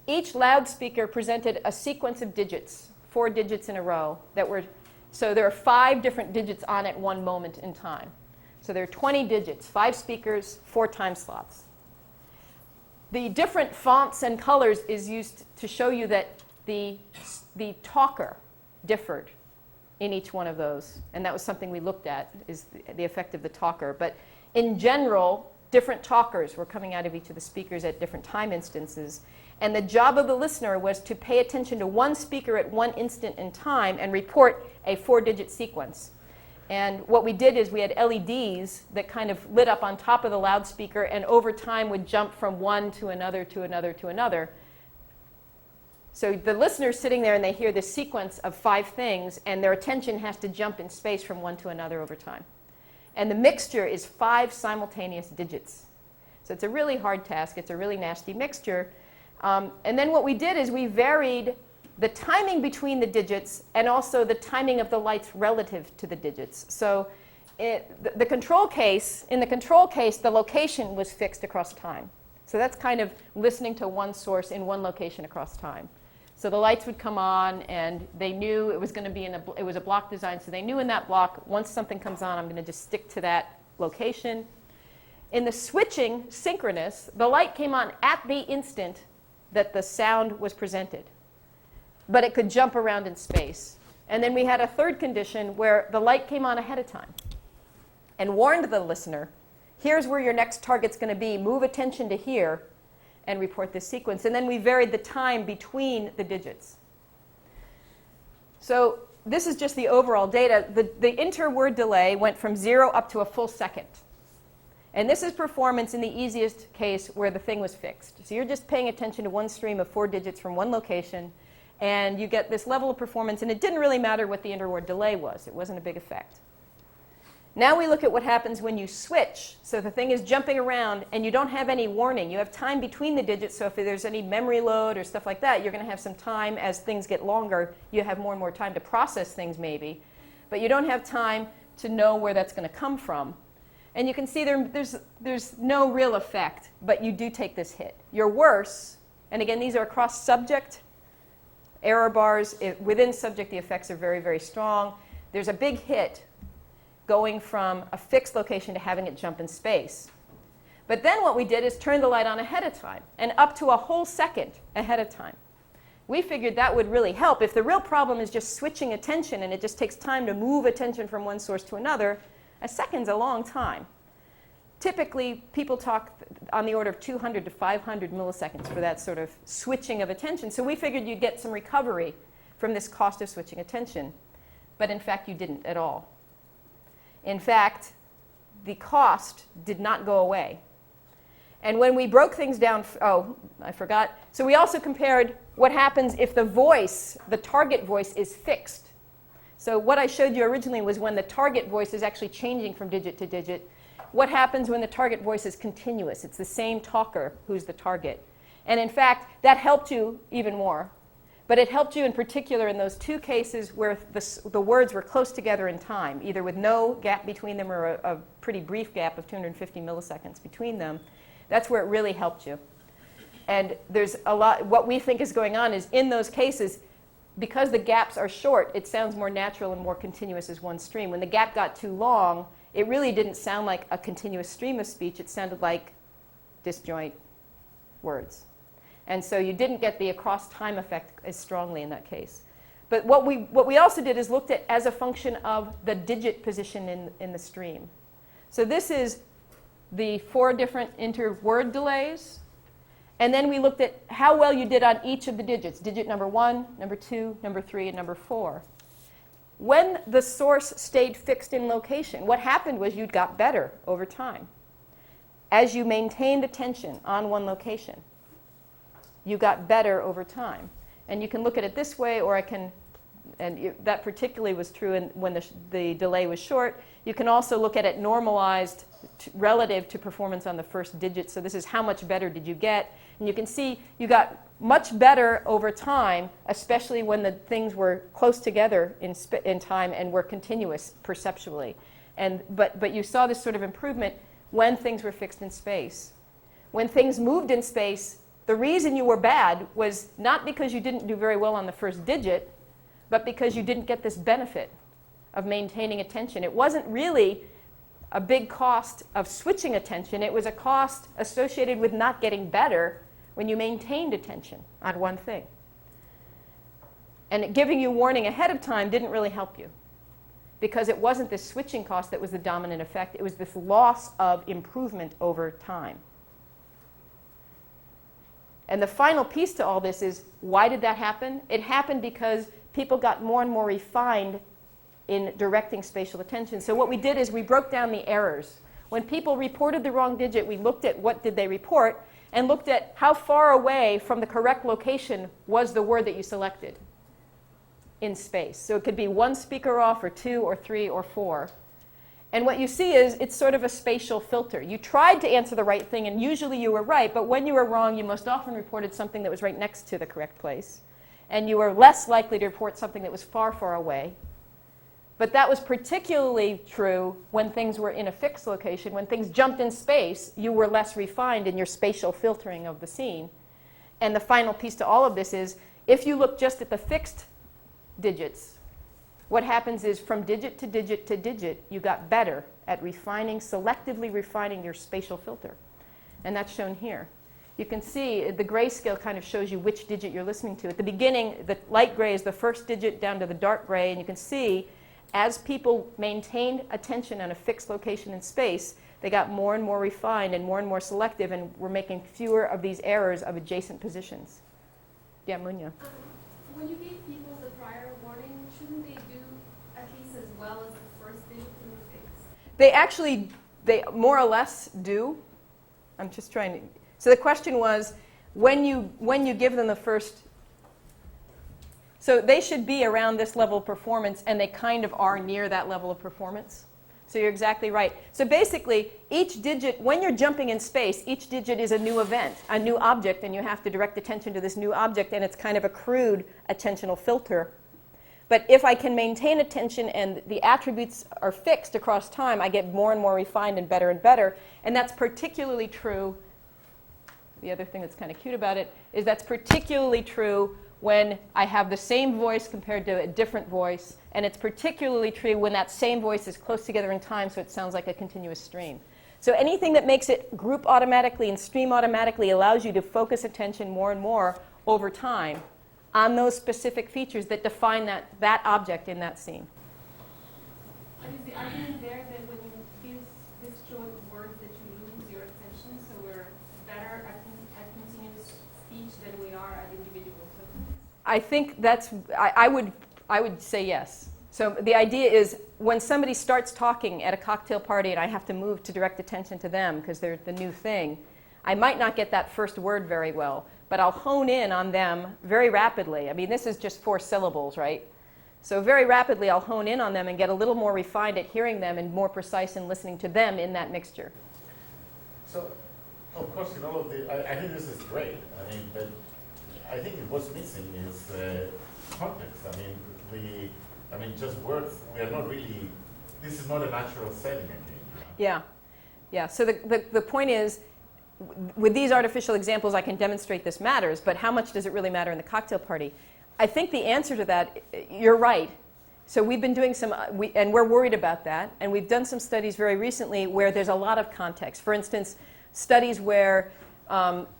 Each loudspeaker presented a sequence of digits, 4 digits in a row, so there are 5 different digits on at one moment in time. So there are 20 digits, 5 speakers, 4 time slots. The different fonts and colors is used to show you that the talker differed in each one of those. And that was something we looked at, is the effect of the talker. But in general, different talkers were coming out of each of the speakers at different time instances. And the job of the listener was to pay attention to one speaker at one instant in time and report a 4-digit sequence. And what we did is we had LEDs that kind of lit up on top of the loudspeaker, and over time would jump from one to another to another to another. So the listener's sitting there and they hear this sequence of 5 things, and their attention has to jump in space from one to another over time. And the mixture is 5 simultaneous digits. So it's a really hard task. It's a really nasty mixture. And then what we did is we varied the timing between the digits and also the timing of the lights relative to the digits. So in the control case, the location was fixed across time. So that's kind of listening to one source in one location across time. So the lights would come on, and they knew it was going to be it was a block design, so they knew in that block, once something comes on, I'm going to just stick to that location. In the switching, synchronous, the light came on at the instant that the sound was presented, but it could jump around in space. And then we had a third condition where the light came on ahead of time and warned the listener, here's where your next target's going to be, move attention to here, and report this sequence. And then we varied the time between the digits. So this is just the overall data. The inter-word delay went from 0 up to a full second. And this is performance in the easiest case where the thing was fixed. So you're just paying attention to one stream of 4 digits from one location, and you get this level of performance, and it didn't really matter what the inter-word delay was. It wasn't a big effect. Now we look at what happens when you switch. So the thing is jumping around, and you don't have any warning. You have time between the digits, so if there's any memory load or stuff like that, you're going to have some time as things get longer. You have more and more time to process things maybe, but you don't have time to know where that's going to come from. And you can see there's no real effect, but you do take this hit. You're worse, and again, these are across subject, error bars. Within subject, the effects are very, very strong. There's a big hit going from a fixed location to having it jump in space. But then what we did is turn the light on ahead of time, and up to a whole second ahead of time. We figured that would really help. If the real problem is just switching attention, and it just takes time to move attention from one source to another, a second's a long time. Typically, people talk on the order of 200 to 500 milliseconds for that sort of switching of attention. So we figured you'd get some recovery from this cost of switching attention. But in fact, you didn't at all. In fact, the cost did not go away. And when we broke things down, oh, I forgot. So we also compared what happens if the voice, the target voice, is fixed. So what I showed you originally was when the target voice is actually changing from digit to digit. What happens when the target voice is continuous? It's the same talker who's the target. And in fact, that helped you even more. But it helped you in particular in those 2 cases where the words were close together in time, either with no gap between them or a pretty brief gap of 250 milliseconds between them. That's where it really helped you. And there's a lot, what we think is going on is in those cases, because the gaps are short, it sounds more natural and more continuous as one stream. When the gap got too long, it really didn't sound like a continuous stream of speech. It sounded like disjoint words. And so you didn't get the across time effect as strongly in that case. But what we also did is looked at as a function of the digit position in the stream. So this is the 4 different inter-word delays. And then we looked at how well you did on each of the digits, digit number 1, number 2, number 3, and number 4. When the source stayed fixed in location, what happened was you got better over time. As you maintained attention on one location, you got better over time. And you can look at it this way, or I can, and that particularly was true when the delay was short. You can also look at it normalized relative to performance on the first digit. So this is how much better did you get. And you can see you got much better over time, especially when the things were close together in time and were continuous perceptually. But you saw this sort of improvement when things were fixed in space. When things moved in space, the reason you were bad was not because you didn't do very well on the first digit, but because you didn't get this benefit of maintaining attention. It wasn't really a big cost of switching attention. It was a cost associated with not getting better when you maintained attention on one thing. And giving you warning ahead of time didn't really help you, because it wasn't this switching cost that was the dominant effect. It was this loss of improvement over time. And the final piece to all this is, why did that happen? It happened because people got more and more refined in directing spatial attention. So what we did is we broke down the errors. When people reported the wrong digit, we looked at what did they report and looked at how far away from the correct location was the word that you selected in space. So it could be 1 speaker off, or 2, or 3, or 4. And what you see is it's sort of a spatial filter. You tried to answer the right thing, and usually you were right, but when you were wrong, you most often reported something that was right next to the correct place. And you were less likely to report something that was far, far away. But that was particularly true when things were in a fixed location. When things jumped in space, you were less refined in your spatial filtering of the scene. And the final piece to all of this is, if you look just at the fixed digits, what happens is from digit to digit to digit, you got better at refining, selectively refining your spatial filter. And that's shown here. You can see the grayscale kind of shows you which digit you're listening to. At the beginning, the light gray is the first digit down to the dark gray, and you can see as people maintained attention on a fixed location in space, they got more and more refined and more selective, and were making fewer of these errors of adjacent positions. Yeah, Munya. When you gave people the prior warning, shouldn't they do at least as well as the first digit in the fix? They more or less do. I'm just trying to. So the question was, when you give them the first. So they should be around this level of performance, and they kind of are near that level of performance. So you're exactly right. So basically, each digit, when you're jumping in space, each digit is a new event, a new object, and you have to direct attention to this new object, and it's kind of a crude attentional filter. But if I can maintain attention and the attributes are fixed across time, I get more and more refined and better. And that's particularly true. The other thing that's kind of cute about it is that's particularly true when I have the same voice compared to a different voice. And it's particularly true when that same voice is close together in time, so it sounds like a continuous stream. So anything that makes it group automatically and stream automatically allows you to focus attention more and more over time on those specific features that define that object in that scene. And is the argument there that when you use disjoint words that you lose your attention, so we're better at continuous speech than we are at individual subjects? I think that's, I would say yes. So the idea is when somebody starts talking at a cocktail party and I have to move to direct attention to them because they're the new thing, I might not get that first word very well, but I'll hone in on them very rapidly. I mean, this is just 4 syllables, right? So very rapidly I'll hone in on them and get a little more refined at hearing them and more precise in listening to them in that mixture. So, of course, in all of the, I think this is great. I mean, but I think what's missing is context. I mean, just words. We are not really. This is not a natural setting, I think. Yeah. So the point is, with these artificial examples, I can demonstrate this matters. But how much does it really matter in the cocktail party? I think the answer to that, you're right. So we've been doing some, and we're worried about that, and we've done some studies very recently where there's a lot of context. For instance, studies where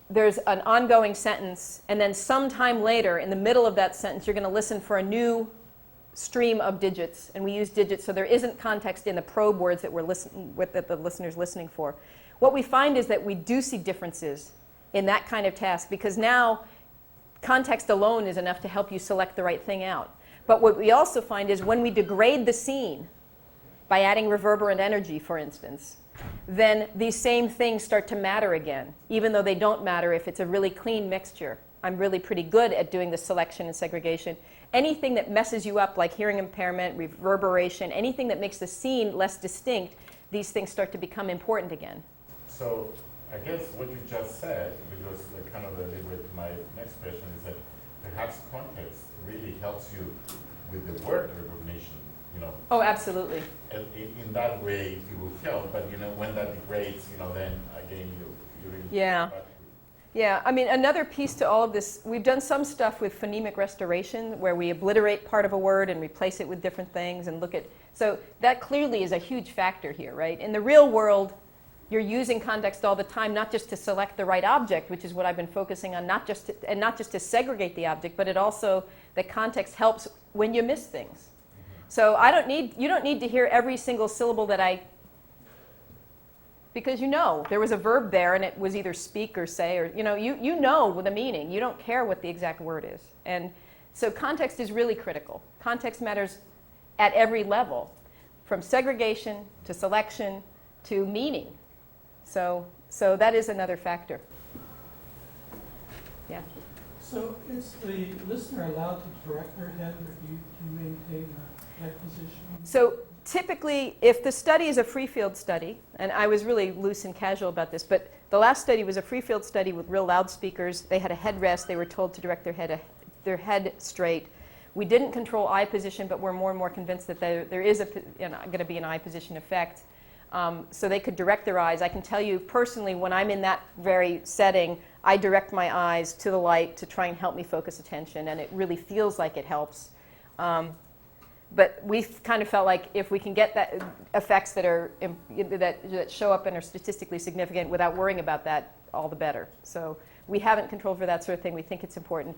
there's an ongoing sentence, and then sometime later, in the middle of that sentence, you're going to listen for a new stream of digits, and we use digits, so there isn't context in the probe words that that the listener's listening for. What we find is that we do see differences in that kind of task, because now context alone is enough to help you select the right thing out. But what we also find is when we degrade the scene by adding reverberant energy, for instance, then these same things start to matter again, even though they don't matter if it's a really clean mixture. I'm really pretty good at doing the selection and segregation. Anything that messes you up, like hearing impairment, reverberation, anything that makes the scene less distinct, these things start to become important again. So I guess what you just said, because kind of lead with my next question, is that perhaps context really helps you with the word recognition, you know. Oh, absolutely. And in that way, it will help. But you know, when that degrades, you know, then again you really. Yeah. Yeah, I mean, another piece to all of this, we've done some stuff with phonemic restoration where we obliterate part of a word and replace it with different things and look at, so that clearly is a huge factor here, right? In the real world, you're using context all the time, not just to select the right object, which is what I've been focusing on, not just to segregate the object, but it also, the context helps when you miss things. So you don't need to hear every single syllable that because you know there was a verb there and it was either speak or say, or you know the meaning. You don't care what the exact word is. And so context is really critical. Context matters at every level, from segregation to selection to meaning. So that is another factor. Yeah. So is the listener allowed to direct their head, or do you maintain a head position? So typically, if the study is a free field study, and I was really loose and casual about this, but the last study was a free field study with real loudspeakers. They had a headrest. They were told to direct their head straight. We didn't control eye position, but we're more and more convinced that there is going to be an eye position effect. So they could direct their eyes. I can tell you personally, when I'm in that very setting, I direct my eyes to the light to try and help me focus attention, and it really feels like it helps. But we kind of felt like if we can get that effects that show up and are statistically significant without worrying about that, all the better. So we haven't controlled for that sort of thing. We think it's important.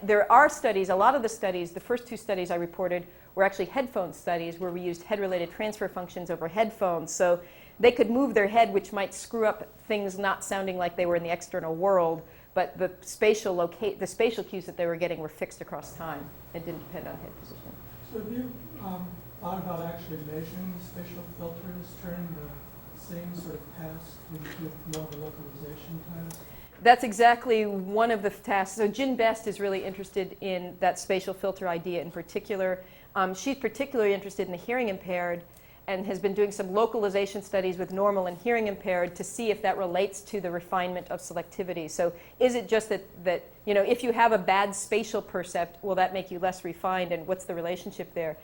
There are studies, a lot of the studies, the first two studies I reported were actually headphone studies where we used head-related transfer functions over headphones. So they could move their head, which might screw up things not sounding like they were in the external world, but the spatial cues that they were getting were fixed across time. It didn't depend on head position. So have you thought about actually measuring spatial filters, turning the same sort of task into more of a localization task? That's exactly one of the tasks. So Jen Best is really interested in that spatial filter idea in particular. She's particularly interested in the hearing impaired and has been doing some localization studies with normal and hearing impaired to see if that relates to the refinement of selectivity. So is it just that if you have a bad spatial percept, will that make you less refined, and what's the relationship there?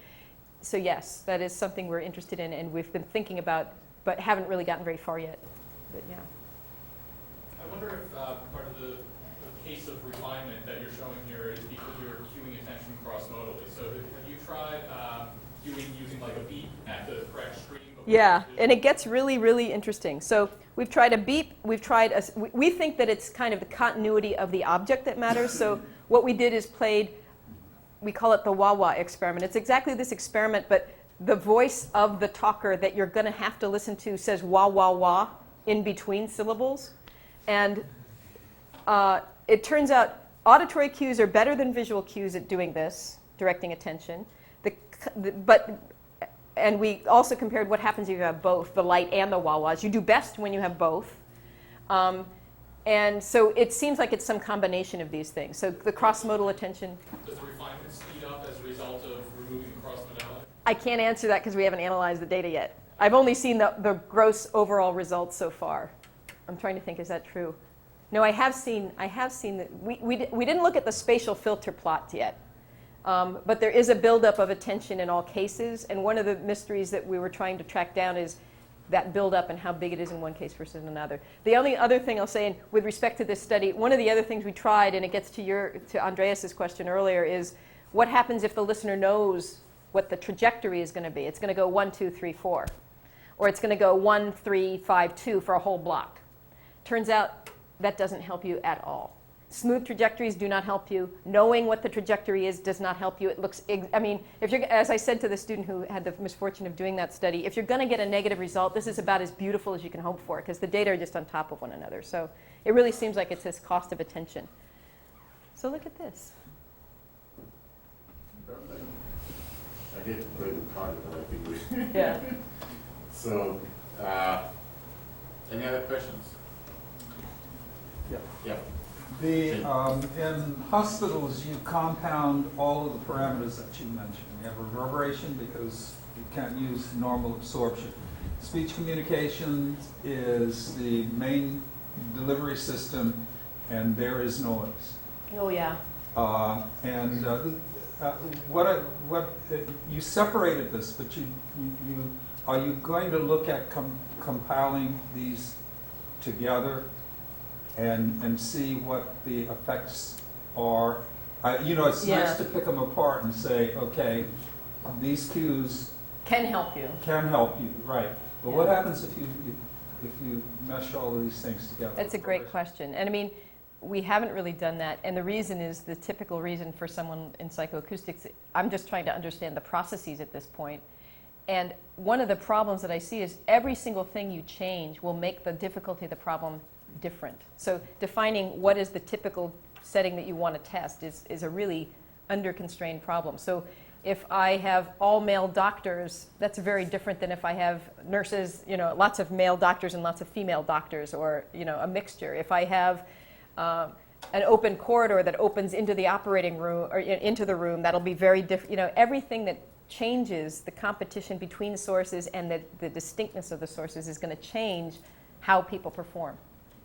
So yes, that is something we're interested in and we've been thinking about, but haven't really gotten very far yet. But yeah. I wonder if part of the case of refinement that you're showing here is because you're cueing attention cross-modally. So have you tried using like a beep at the correct stream? Yeah, and it gets really, really interesting. So we've tried a beep. We think that it's kind of the continuity of the object that matters. So what we did is we call it the wah-wah experiment. It's exactly this experiment, but the voice of the talker that you're going to have to listen to says wah, wah, wah in between syllables. And it turns out auditory cues are better than visual cues at doing this, directing attention. And we also compared what happens if you have both, the light and the wah-wahs. You do best when you have both. And so it seems like it's some combination of these things. So the cross-modal attention. Does the refinement speed up as a result of removing the cross-modality? I can't answer that because we haven't analyzed the data yet. I've only seen the gross overall results so far. I'm trying to think, is that true? No, I have seen that. We didn't look at the spatial filter plots yet. But there is a buildup of attention in all cases. And one of the mysteries that we were trying to track down is that build up and how big it is in one case versus another. The only other thing I'll say, and with respect to this study, one of the other things we tried, and it gets to Andreas's question earlier, is what happens if the listener knows what the trajectory is going to be? It's going to go 1, 2, 3, 4, or it's going to go 1, 3, 5, 2 for a whole block. Turns out that doesn't help you at all. Smooth trajectories do not help you. Knowing what the trajectory is does not help you. It looks, I mean, if you're, as I said to the student who had the misfortune of doing that study, if you're going to get a negative result, this is about as beautiful as you can hope for, because the data are just on top of one another. So it really seems like it's this cost of attention. So look at this. I hate to play the card, but I think we. Yeah. So, any other questions? Yeah. Yeah. In hospitals, you compound all of the parameters that you mentioned. You have reverberation because you can't use normal absorption. Speech communication is the main delivery system, and there is noise. Oh, yeah. You separated this, but are you going to look at compiling these together and see what the effects are? It's nice to pick them apart and say, okay, these cues Can help you. Right? But what happens if you mesh all of these things together? That's a great question, and I mean, we haven't really done that, and the reason is the typical reason for someone in psychoacoustics. I'm just trying to understand the processes at this point. And one of the problems that I see is every single thing you change will make the difficulty of the problem different. So defining what is the typical setting that you want to test is a really under-constrained problem. So if I have all male doctors, that's very different than if I have nurses, lots of male doctors and lots of female doctors, or, a mixture. If I have an open corridor that opens into the operating room or into the room, that'll be very different. Everything that changes the competition between sources and the distinctness of the sources is going to change how people perform.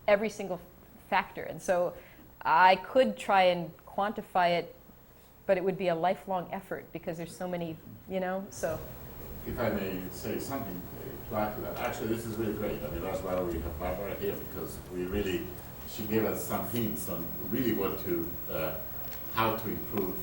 Every single factor. And so I could try and quantify it, but it would be a lifelong effort because there's so many, so. If I may say something to add to that. Actually, this is really great. I mean, that's why we have Barbara here, because she gave us some hints on really how to improve,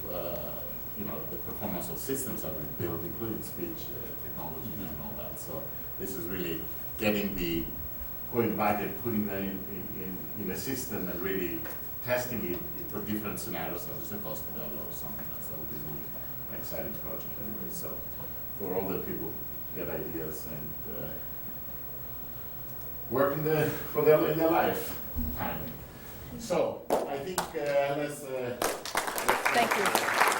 the performance of systems that we build, including speech technology and all that. So this is really going back and putting that in a system and really testing it for different scenarios, such as a hospital or something. That would be really an exciting project anyway. So for all the people get ideas and work in their lifetime. So I think let's. Thank you.